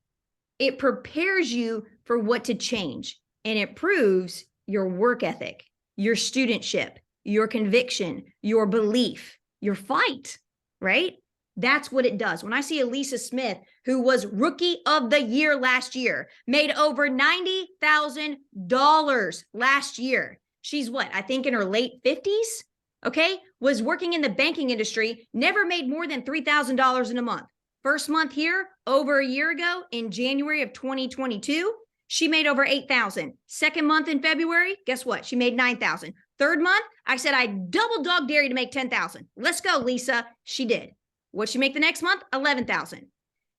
It prepares you for what to change, and it proves your work ethic, your studentship, your conviction, your belief, your fight, right? That's what it does. When I see Elisa Smith, who was Rookie of the Year last year, made over $90,000 last year. She's what? I think in her late 50s, okay? Was working in the banking industry, never made more than $3,000 in a month. First month here, over a year ago, in January of 2022, she made over $8,000. Second month in February, guess what? She made $9,000. Third month, I said, I double dog dare you to make $10,000. Let's go, Lisa. She did. What'd she make the next month? $11,000.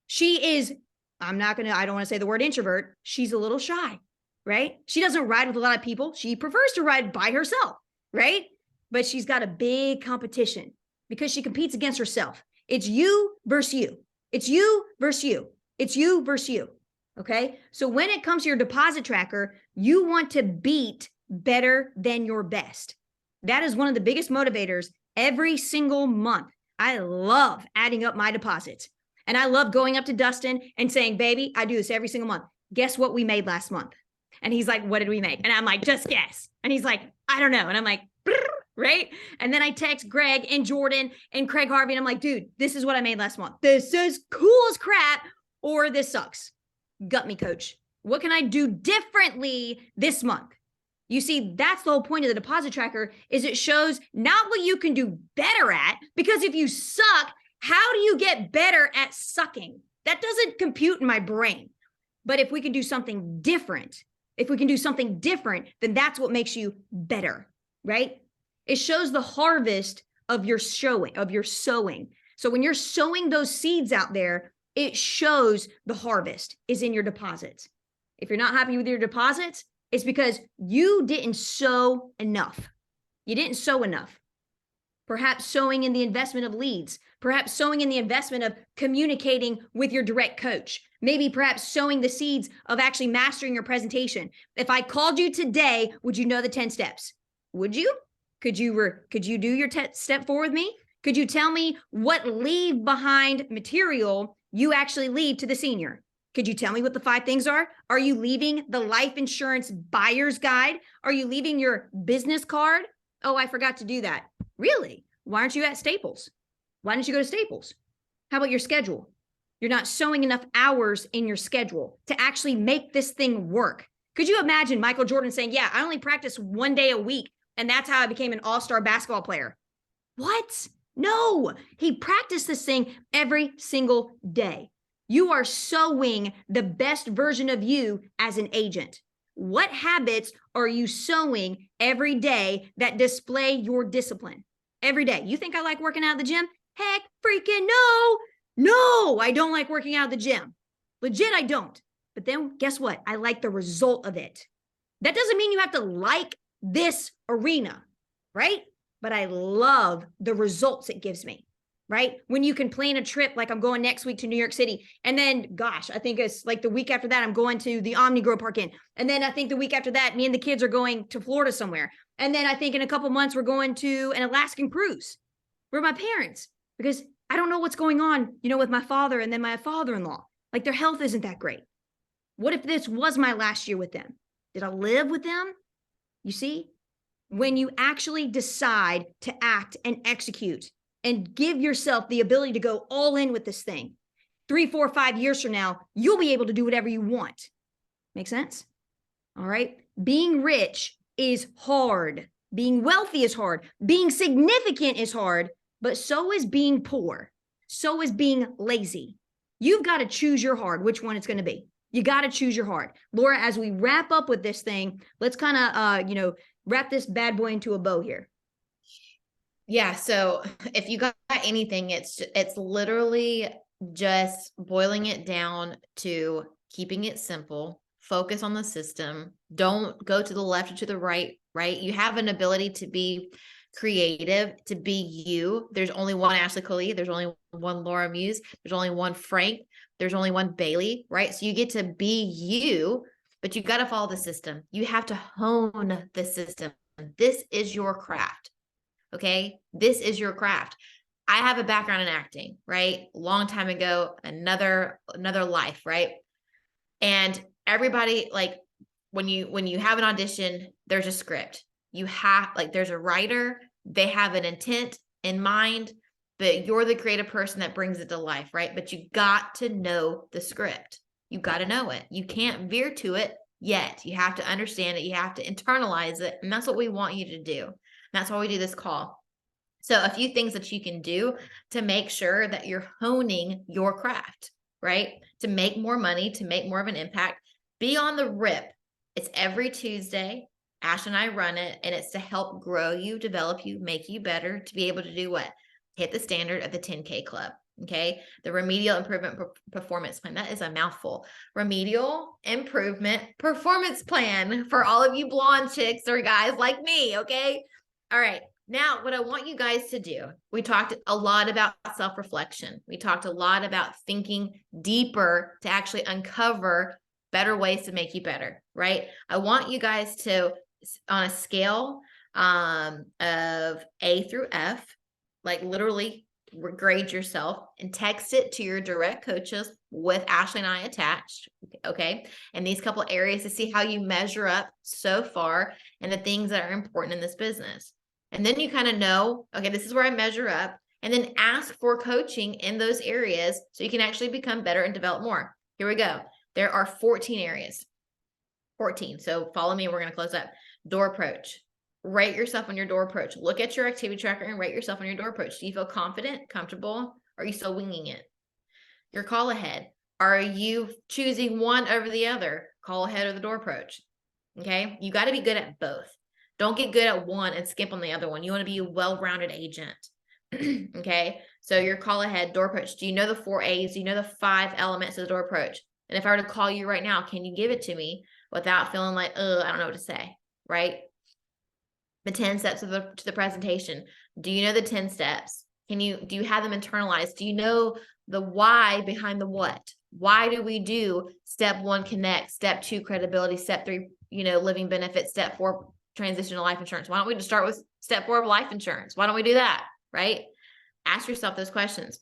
She is, I don't want to say the word introvert. She's a little shy, right? She doesn't ride with a lot of people. She prefers to ride by herself, right? But she's got a big competition because she competes against herself. It's you versus you. It's you versus you. It's you versus you. Okay. So when it comes to your deposit tracker, you want to beat better than your best. That is one of the biggest motivators every single month. I love adding up my deposits. And I love going up to Dustin and saying, baby, I do this every single month. Guess what we made last month? And he's like, what did we make? And I'm like, just guess. And he's like, I don't know. And I'm like, right? And then I text Greg and Jordan and Craig Harvey. And I'm like, dude, this is what I made last month. This is cool as crap, or this sucks. Gut me, coach. What can I do differently this month? You see, that's the whole point of the deposit tracker, is it shows not what you can do better at, because if you suck, how do you get better at sucking? That doesn't compute in my brain. But if we can do something different, then that's what makes you better, right? It shows the harvest of your sowing. So when you're sowing those seeds out there, it shows the harvest is in your deposits. If you're not happy with your deposits, it's because you didn't sow enough. You didn't sow enough. Perhaps sowing in the investment of leads, perhaps sowing in the investment of communicating with your direct coach, maybe perhaps sowing the seeds of actually mastering your presentation. If I called you today, would you know the 10 steps? Would you? Could you do your step 4 with me? Could you tell me what leave behind material you actually leave to the senior? Could you tell me what the 5 things are? Are you leaving the life insurance buyer's guide? Are you leaving your business card? Oh, I forgot to do that. Really? Why aren't you at Staples? Why didn't you go to Staples? How about your schedule? You're not sowing enough hours in your schedule to actually make this thing work. Could you imagine Michael Jordan saying, yeah, I only practice 1 day a week, and that's how I became an all-star basketball player? What? No, he practiced this thing every single day. You are sowing the best version of you as an agent. What habits are you sowing every day that display your discipline? Every day. You think I like working out at the gym? Heck freaking no. No, I don't like working out at the gym. Legit, I don't. But then guess what? I like the result of it. That doesn't mean you have to like this arena, right? But I love the results it gives me, right? When you can plan a trip, like I'm going next week to New York City. And then, gosh, I think it's like the week after that, I'm going to the Omni Grow Park Inn. And then I think the week after that, me and the kids are going to Florida somewhere. And then I think in a couple months, we're going to an Alaskan cruise with my parents, because I don't know what's going on, with my father and then my father-in-law. Like their health isn't that great. What if this was my last year with them? Did I live with them? You see, when you actually decide to act and execute and give yourself the ability to go all in with this thing, 3, 4, 5 years from now, you'll be able to do whatever you want. Make sense? All right. Being rich is hard. Being wealthy is hard. Being significant is hard, but so is being poor. So is being lazy. You've got to choose your hard, which one it's going to be. You got to choose your hard. Laura, as we wrap up with this thing, let's kind of, wrap this bad boy into a bow here. Yeah. So if you got anything, it's literally just boiling it down to keeping it simple, focus on the system. Don't go to the left or to the right, right? You have an ability to be creative, to be you. There's only one Ashley Coley. There's only one Laura Muse. There's only one Frank. There's only one Bailey, right? So you get to be you, but you got to follow the system. You have to hone the system. This is your craft. Okay. This is your craft. I have a background in acting, right? Long time ago, another life, right? And everybody, like when you have an audition, there's a script. There's a writer, they have an intent in mind, but you're the creative person that brings it to life, right? But you got to know the script. You got to know it. You can't veer to it yet. You have to understand it. You have to internalize it. And that's what we want you to do. And that's why we do this call. So a few things that you can do to make sure that you're honing your craft, right? To make more money, to make more of an impact. Be on the rip. It's every Tuesday. Ash and I run it, and it's to help grow you, develop you, make you better, to be able to do what? Hit the standard of the 10K club. Okay. The remedial improvement performance plan. That is a mouthful. Remedial improvement performance plan for all of you blonde chicks or guys like me. Okay. All right. Now, what I want you guys to do, we talked a lot about self-reflection. We talked a lot about thinking deeper to actually uncover better ways to make you better, right? I want you guys to, on a scale of A through F, like literally grade yourself and text it to your direct coaches with Ashley and I attached. Okay. And these couple areas to see how you measure up so far and the things that are important in this business. And then you kind of know, okay, this is where I measure up, and then ask for coaching in those areas so you can actually become better and develop more. Here we go. There are 14 areas, 14. So follow me. We're going to close up. Door approach. Rate yourself on your door approach. Look at your activity tracker and rate yourself on your door approach. Do you feel confident, comfortable? Or are you still winging it? Your call ahead. Are you choosing one over the other? Call ahead or the door approach. Okay. You got to be good at both. Don't get good at one and skip on the other one. You want to be a well-rounded agent. Okay. So your call ahead, door approach. Do you know the 4 A's? Do you know the 5 elements of the door approach? And if I were to call you right now, can you give it to me without feeling like, I don't know what to say, right? The 10 steps to the presentation. Do you know the 10 steps? Do you have them internalized? Do you know the why behind the what? Why do we do step 1, connect, step 2, credibility, step 3, living benefits, step 4, transition to life insurance? Why don't we just start with step 4 of life insurance? Why don't we do that? Right? Ask yourself those questions.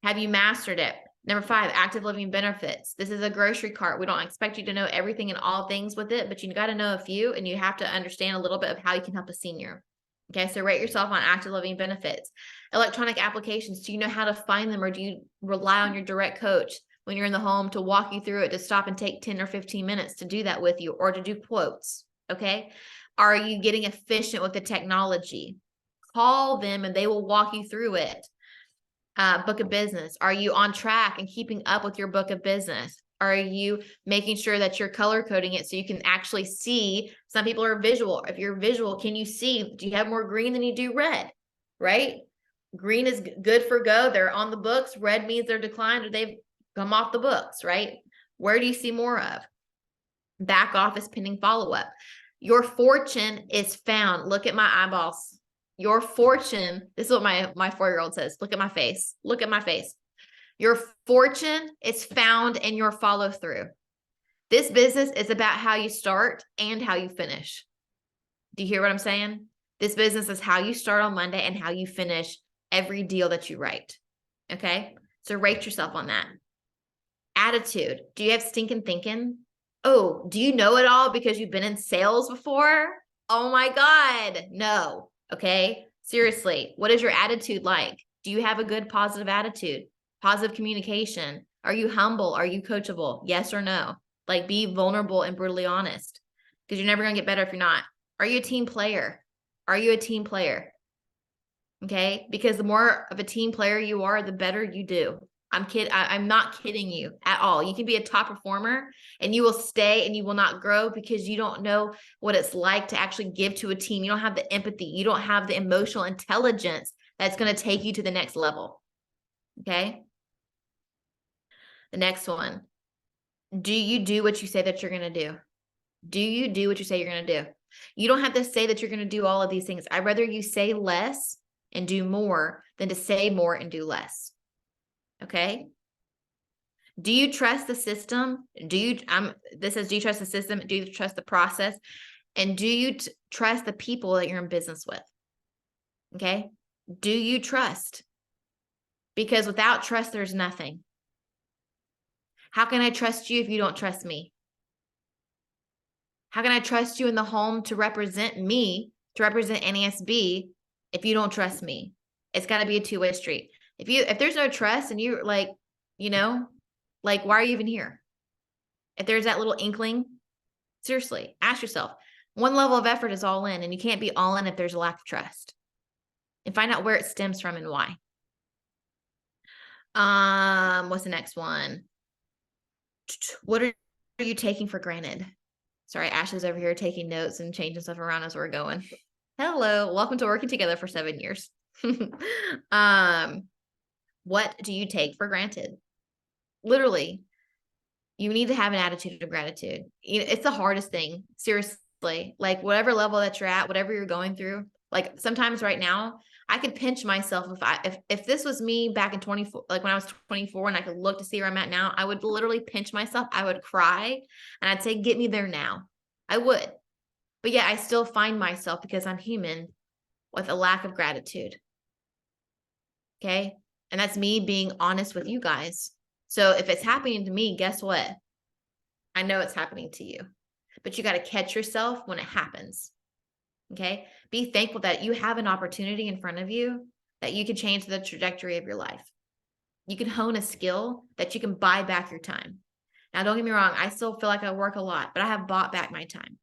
Have you mastered it? Number 5, active living benefits. This is a grocery cart. We don't expect you to know everything and all things with it, but you got to know a few, and you have to understand a little bit of how you can help a senior. Okay, so rate yourself on active living benefits. Electronic applications. Do you know how to find them, or do you rely on your direct coach when you're in the home to walk you through it, to stop and take 10 or 15 minutes to do that with you, or to do quotes? Okay. Are you getting efficient with the technology? Call them and they will walk you through it. Book of business. Are you on track and keeping up with your book of business? Are you making sure that you're color coding it so you can actually see? Some people are visual. If you're visual, can you see? Do you have more green than you do red? Right? Green is good for go. They're on the books. Red means they're declined or they've come off the books, right? Where do you see more of? Back office pending follow-up. Your fortune is found. Look at my eyeballs. Your fortune, this is what my 4-year-old says. Look at my face. Look at my face. Your fortune is found in your follow through. This business is about how you start and how you finish. Do you hear what I'm saying? This business is how you start on Monday and how you finish every deal that you write. Okay. So rate yourself on that. Attitude. Do you have stinking thinking? Oh, do you know it all because you've been in sales before? Oh my God. No. Okay. Seriously. What is your attitude like? Do you have a good positive attitude? Positive communication? Are you humble? Are you coachable? Yes or no? Like, be vulnerable and brutally honest, because you're never going to get better if you're not. Are you a team player? Are you a team player? Okay. Because the more of a team player you are, the better you do. I'm not kidding you at all. You can be a top performer and you will stay and you will not grow because you don't know what it's like to actually give to a team. You don't have the empathy. You don't have the emotional intelligence that's going to take you to the next level. Okay. The next one. Do you do what you say that you're going to do? Do you do what you say you're going to do? You don't have to say that you're going to do all of these things. I'd rather you say less and do more than to say more and do less. Okay. Do you trust the system? This says, do you trust the system? Do you trust the process? And do you trust the people that you're in business with? Okay. Do you trust? Because without trust, there's nothing. How can I trust you if you don't trust me? How can I trust you in the home to represent me, to represent NASB, if you don't trust me? It's got to be a two-way street. If there's no trust and you're like, why are you even here? If there's that little inkling, seriously, ask yourself. One level of effort is all in, and you can't be all in if there's a lack of trust. And find out where it stems from and why. What's the next one? What are you taking for granted? Sorry, Ashley's over here taking notes and changing stuff around as we're going. Hello, welcome to working together for 7 years. What do you take for granted? Literally, you need to have an attitude of gratitude. It's the hardest thing, seriously. Like, whatever level that you're at, whatever you're going through. Like, sometimes right now, I could pinch myself if this was me back in 24, like when I was 24, and I could look to see where I'm at now, I would literally pinch myself. I would cry and I'd say, get me there now. I would. But yeah, I still find myself, because I'm human, with a lack of gratitude. Okay. And that's me being honest with you guys. So if it's happening to me, guess what? I know it's happening to you, but you got to catch yourself when it happens. Okay. Be thankful that you have an opportunity in front of you that you can change the trajectory of your life. You can hone a skill that you can buy back your time. Now, don't get me wrong. I still feel like I work a lot, but I have bought back my time,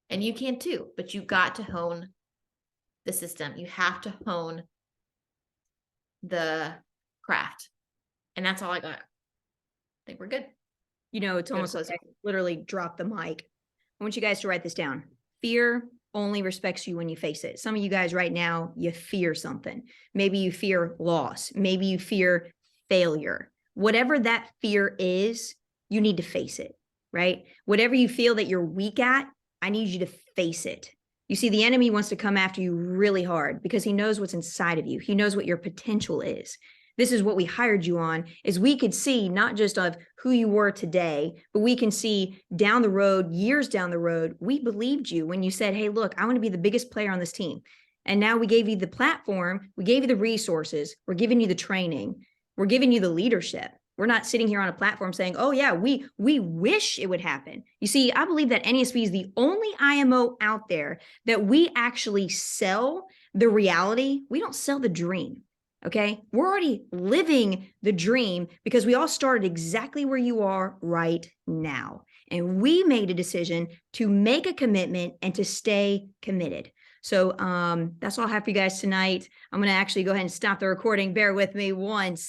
and you can too, but you got to hone the system. You have to hone the craft. And that's all I got. think we're good. You know, it's almost like I literally drop the mic. I want you guys to write this down. Fear only respects you when you face it. Some of you guys right now, you fear something. Maybe you fear loss. Maybe you fear failure. Whatever that fear is, you need to face it, right? Whatever you feel that you're weak at, I need you to face it. You see, the enemy wants to come after you really hard because he knows what's inside of you. He knows what your potential is. This is what we hired you on, is we could see not just of who you were today, but we can see down the road, years down the road. We believed you when you said, hey, look, I want to be the biggest player on this team. And now we gave you the platform, we gave you the resources, we're giving you the training, we're giving you the leadership. We're not sitting here on a platform saying, oh yeah, we wish it would happen. You see, I believe that NASB is the only IMO out there that we actually sell the reality. We don't sell the dream. Okay, we're already living the dream because we all started exactly where you are right now. And we made a decision to make a commitment and to stay committed. So that's all I have for you guys tonight. I'm going to actually go ahead and stop the recording. Bear with me once.